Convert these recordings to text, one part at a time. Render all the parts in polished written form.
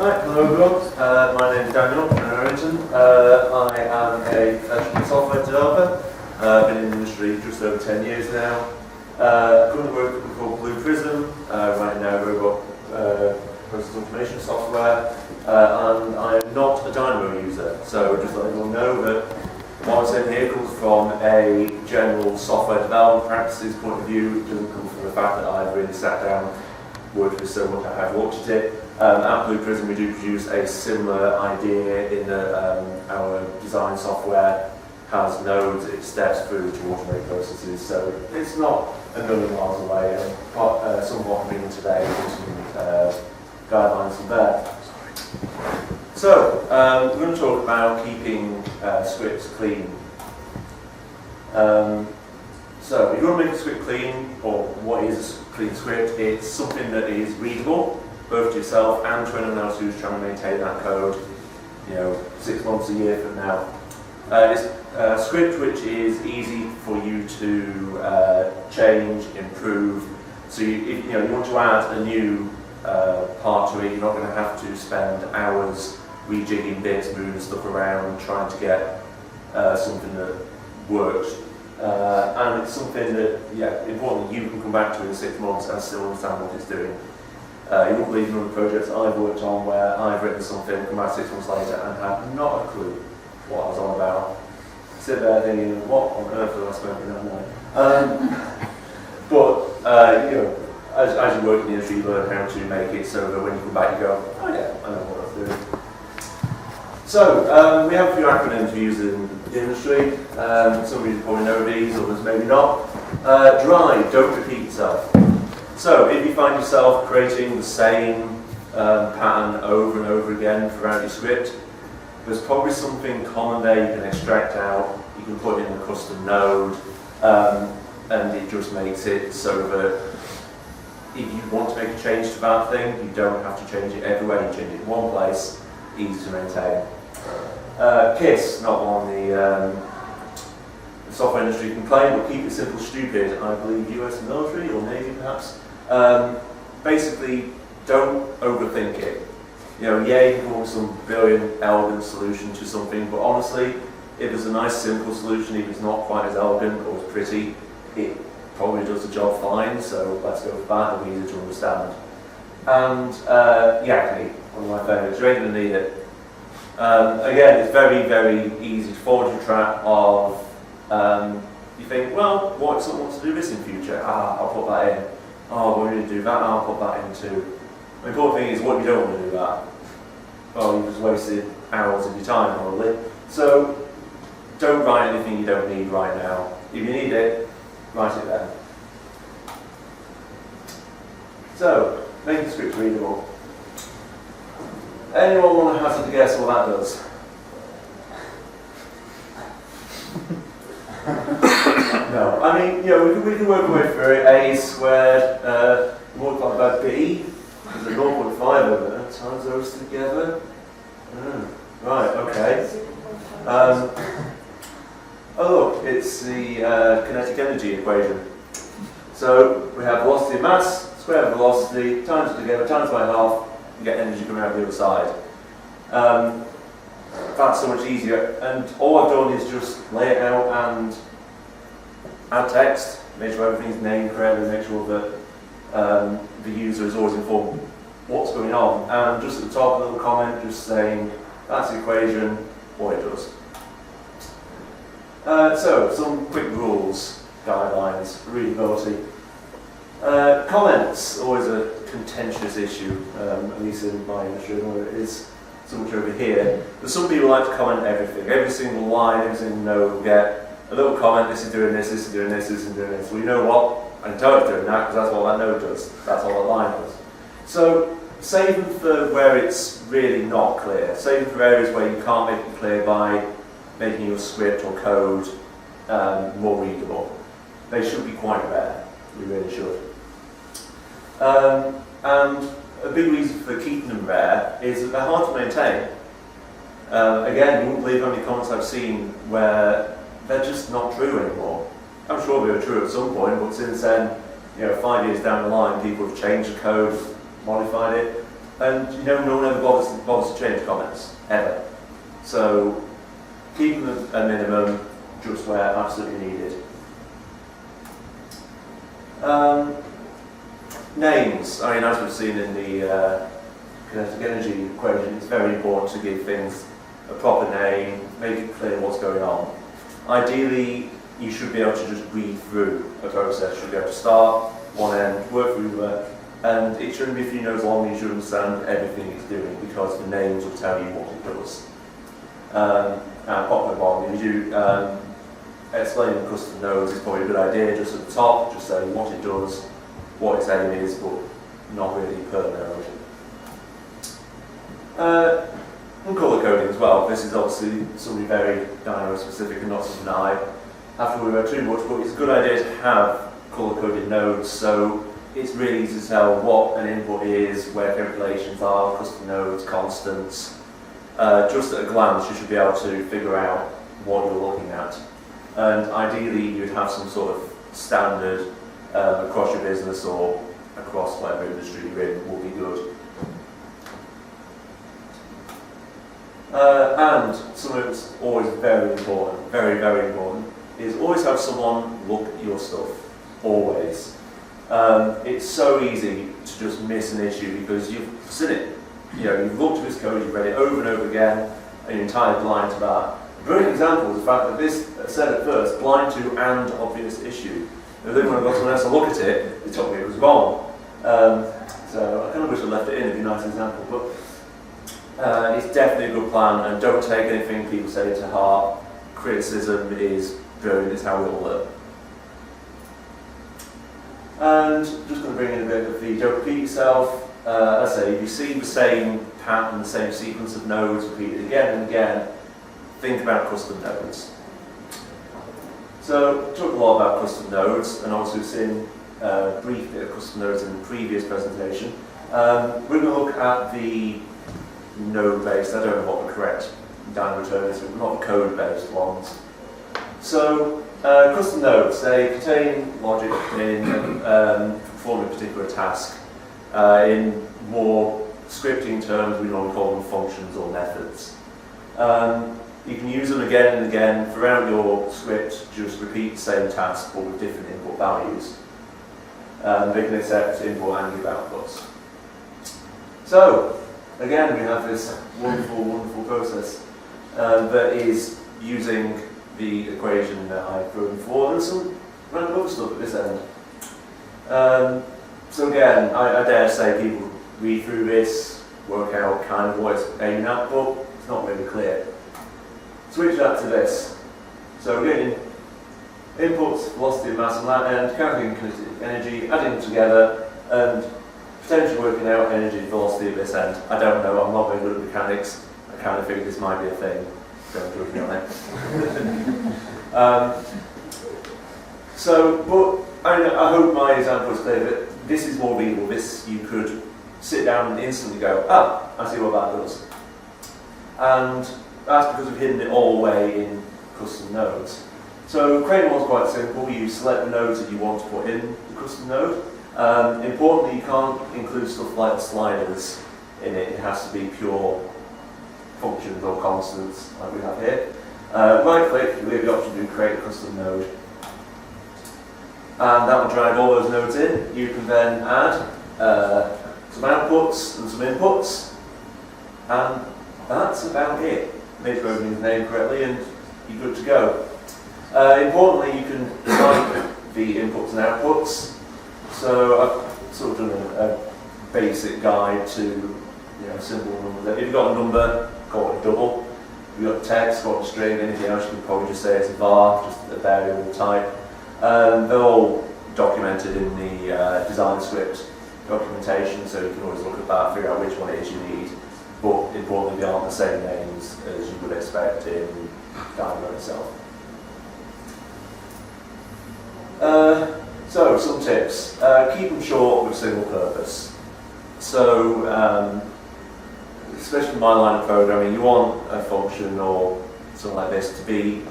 Hi, hello everyone. My name is Daniel Errington. I am a professional software developer. Been in the industry just over 10 years now. Currently work with a company called Blue Prism. Right now robot process automation software. And I am not a Dynamo user. So just let everyone know that what I'm saying here comes from a general software development practices point of view. It doesn't come from the fact that I've really sat down, worked with so much, I've looked at it. At Blue Prism we do produce a similar idea in that our design software has nodes it steps through to automate processes, so it's not a million miles away. And some of what I'm bringing today is some guidelines from there. So we're going to talk about keeping scripts clean. So if you want to make a script clean, or what is a clean script, it's something that is readable both to yourself and to anyone else who's trying to maintain that code, 6 months, a year from now. It's a script which is easy for you to change, improve. So if you want to add a new part to it, you're not going to have to spend hours rejigging bits, moving stuff around, trying to get something that works. And it's something that, importantly, you can come back to in 6 months and still understand what it's doing. You won't believe none of the projects I've worked on where I've written something, come back 6 months later and have not a clue what I was on about. Sit there thinking, what on earth was I smoking that night? As you work in the industry, you learn how to make it so that when you come back you go, oh yeah, I know what I was doing. So, we have a few acronyms we use in the industry. Some of you probably know these, others maybe not. Drive, don't repeat yourself. So, if you find yourself creating the same pattern over and over again throughout your script, there's probably something common there you can extract out. You can put in a custom node, and it just makes it so that if you want to make a change to that thing, you don't have to change it everywhere. You change it in one place, easy to maintain. KISS, not one the software industry can claim, but keep it simple, stupid. I believe US military or Navy perhaps. Basically, don't overthink it. You can come up with some brilliant, elegant solution to something, but honestly, if it's a nice, simple solution, if it's not quite as elegant or as pretty, it probably does the job fine, so let's go with that, it'll be easier to understand. And Yakni, one of my favourites, you're going to need it. Again, it's very, very easy to fall into the trap of, you think, well, what if someone wants to do this in future? I'll put that in. Oh, we need to do that, I'll put that in too. The important thing is what you don't want to do that. Well, you've just wasted hours of your time probably. So, don't write anything you don't need right now. If you need it, write it then. So, make the script readable. Anyone want to hazard a guess what that does? No, I mean, we can work our way through it. A squared multiplied by b is a 0.5 over there. Times those together. Right, okay. Oh look, it's the kinetic energy equation. So we have velocity and mass, square of velocity, times it together, times by half, you get energy coming out the other side. That's so much easier, and all I've done is just lay it out and add text, make sure everything's named correctly, make sure that the user is always informed what's going on, and just at the top a little comment just saying that's the equation, what it does. So, some quick rules, guidelines, readability. Comments, always a contentious issue, at least in my industry, where it is so much over here. But some people like to comment everything, every single line, every single note will get a little comment, this is doing this, this is doing this, this is doing this. Well, you know what? I can tell it's doing that because that's what that note does. That's what that line does. So, save them for where it's really not clear. Save them for areas where you can't make it clear by making your script or code more readable. They should be quite rare. We really should. And a big reason for keeping them rare is that they're hard to maintain. Again, you won't believe how many comments I've seen where they're just not true anymore. I'm sure they were true at some point, but since then, 5 years down the line, people have changed the code, modified it. And you know, no one ever bothers to change comments, ever. So keep them at a minimum, just where absolutely needed. Names. I mean, as we've seen in the kinetic energy equation, it's very important to give things a proper name, make it clear what's going on. Ideally, you should be able to just read through a process. You should be able to start one end, work through the and it shouldn't be a few notes long. You should understand everything it's doing because the names will tell you what it does. And pop at the bottom, if you explaining custom nodes is probably a good idea. Just at the top, just say what it does, what its aim is, but not really per node. And colour coding as well. This is obviously something very Dynamo specific and not something I have to worry about too much, but it's a good idea to have colour coded nodes, so it's really easy to tell what an input is, where calculations are, custom nodes, constants. Just at a glance you should be able to figure out what you're looking at. And ideally you'd have some sort of standard across your business or across whatever industry you're in will be good. And something that's always very important, very, very important, is always have someone look at your stuff. Always. It's so easy to just miss an issue because you've seen it. You know, you've looked at this code, you've read it over and over again, and you're entirely blind to that. A brilliant example is the fact that this said at first, blind to and obvious issue. And then when I got someone else to look at it, they told me it was wrong. So I kind of wish I left it in, it'd be a nice example. But it's definitely a good plan, and don't take anything people say to heart. Criticism is brilliant, it's how we all learn. And just going to bring in a bit of the don't repeat yourself. I say, if you see the same pattern, the same sequence of nodes repeated again and again, think about custom nodes. So, we talked a lot about custom nodes, and also we've seen a brief bit of custom nodes in the previous presentation. We're going to look at the node-based, I don't know what the correct Dynamo term is, but not the code-based ones. So, custom nodes, they contain logic in performing a particular task. In more scripting terms, we normally call them functions or methods. You can use them again and again throughout your script, just repeat the same task but with different input values. They can accept input and give outputs. So, again, we have this wonderful, wonderful process that is using the equation that I've written before, and some random other stuff at this end. So again, I dare say people read through this, work out kind of what it's aiming at, but it's not really clear. Switch that to this. So we're getting inputs, velocity, mass on that end, calculating kinetic energy, adding them together, and potentially working out energy and velocity at this end. I don't know, I'm not very good at mechanics. I kind of figured this might be a thing. Don't judge me on it. I hope my example is clear that this is more readable. This you could sit down and instantly go, I see what that does. And that's because we've hidden it all away in custom nodes. So creating one's quite simple. You select the nodes that you want to put in the custom node. Importantly, you can't include stuff like the sliders in it. It has to be pure functions or constants like we have here. Right click, you leave the option to create a custom node. And that will drag all those nodes in. You can then add some outputs and some inputs. And that's about it. Make sure everything's named correctly and you're good to go. Importantly, you can type the inputs and outputs. So I've sort of done a basic guide to simple numbers. If you've got a number, call it a double. If you've got text, call it a string. Anything else, you can probably just say it's a var, just a variable type. They're all documented in the design script documentation, so you can always look at that, figure out which one it is you need. But importantly, they aren't the same names as you would expect in Dynamo itself. So, some tips. Keep them short with single purpose. So, especially in my line of programming, you want a function or something like this to be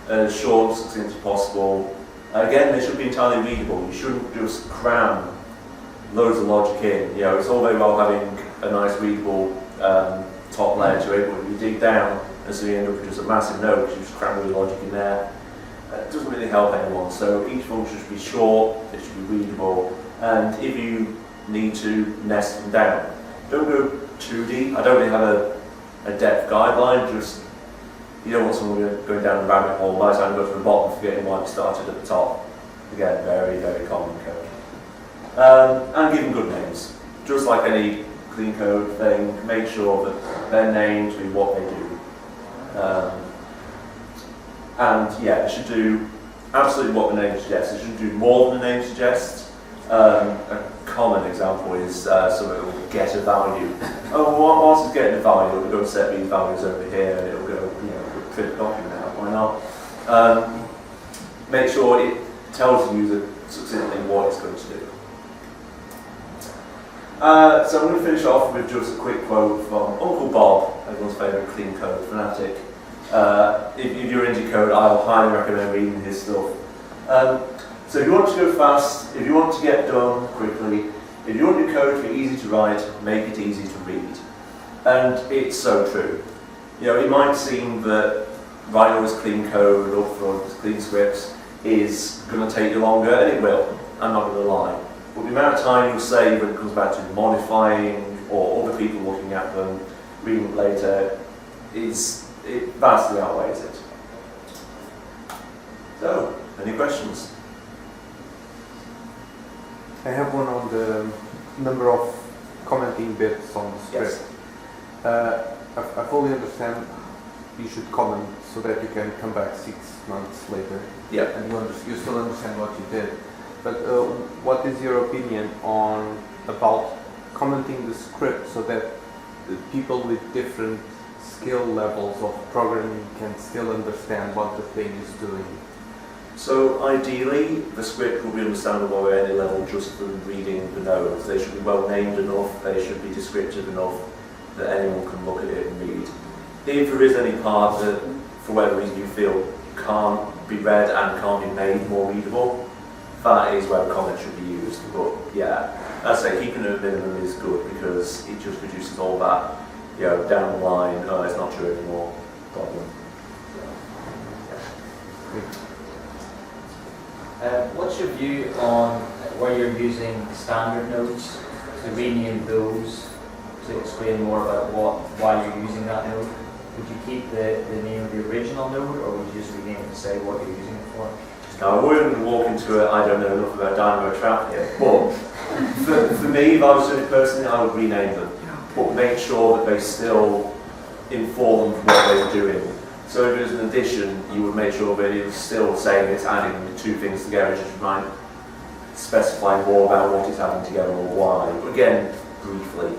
as short and succinct as possible. Again, they should be entirely readable. You shouldn't just cram loads of logic in. It's all very well having a nice readable top layer to it, but if you dig down, and so you end up with just a massive node because you just cram all your logic in there. It doesn't really help anyone. So each function should be short, it should be readable, and if you need to, nest them down. Don't go too deep. I don't really have a depth guideline, just you don't want someone going down the rabbit hole by the time you go to the bottom, forgetting why you started at the top. Again, very, very common code. And give them good names. Just like any clean code thing, make sure that their names be what they do. And yeah, it should do absolutely what the name suggests. It shouldn't do more than the name suggests. A common example is something that will get a value. Oh, well, once it's getting a value, it'll go set these values over here, and it'll go, print a document out. Why not? Make sure it tells the user succinctly what it's going to do. So I'm going to finish off with just a quick quote from Uncle Bob, everyone's favourite clean code fanatic. If you're into code, I'll highly recommend reading his stuff. So if you want to go fast, if you want to get done quickly, if you want your code to be easy to write, make it easy to read. And it's so true. It might seem that writing all this clean code up front, clean scripts, is going to take you longer, and it will. I'm not going to lie. But the amount of time you'll save when it comes back to modifying or other people looking at them, reading it later, it vastly outweighs it. So, any questions? I have one on the number of commenting bits on the script. Yes. I fully understand you should comment so that you can come back 6 months later. Yeah. And you still understand what you did. But what is your opinion about commenting the script so that the people with different skill levels of programming can still understand what the thing is doing? So ideally, the script will be understandable at any level just from reading the nodes. They should be well named enough, they should be descriptive enough that anyone can look at it and read. If there is any part that, for whatever reason you feel, can't be read and can't be made more readable, that is where a comment should be used. But yeah, as I say, keeping it at a minimum is good because it just reduces all that, down the line, oh, it's not true anymore problem. What's your view on where you're using standard nodes, to rename those to explain more about why you're using that node? Would you keep the name of the original node, or would you just rename it to say what you're using it for? Now, I wouldn't walk into it, I don't know enough about Dynamo trap here, but for me, if I was doing it personally, I would rename them, but make sure that they still inform what they're doing. So if it was an addition, you would make sure that it was still saying it's adding the two things together, just might specify more about what it's adding together or why. But again, briefly,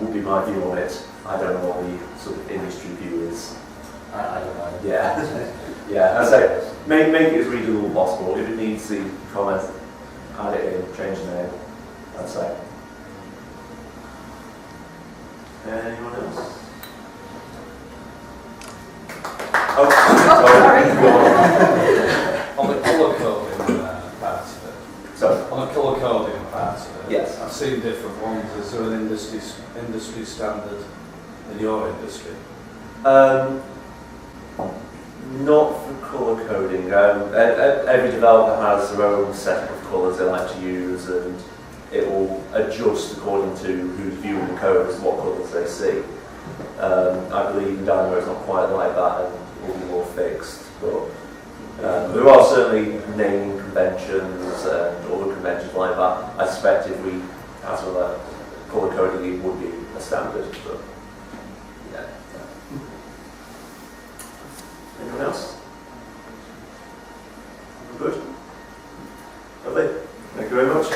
would be my view on it. I don't know what the sort of industry view is. I don't know. Yeah, yeah. As I say, make it as readable as possible. If it needs the comment, add it in, change the name. I'd say. Anyone else? Oh, sorry. On the colour coding part of it. Sorry. On the colour coding part of it. Yes. I've seen different ones. Is there an industry standard in your industry? Not for colour coding. Every developer has their own set of colours they like to use, and it will adjust according to who's viewing the code as to what colours they see. I believe in Dynamo it's not quite like that, and will be more fixed. But there are certainly naming conventions and other conventions like that. I suspect if we had some of that colour coding, it would be a standard. But yeah. Anyone else? Good. Lovely. Thank you very much.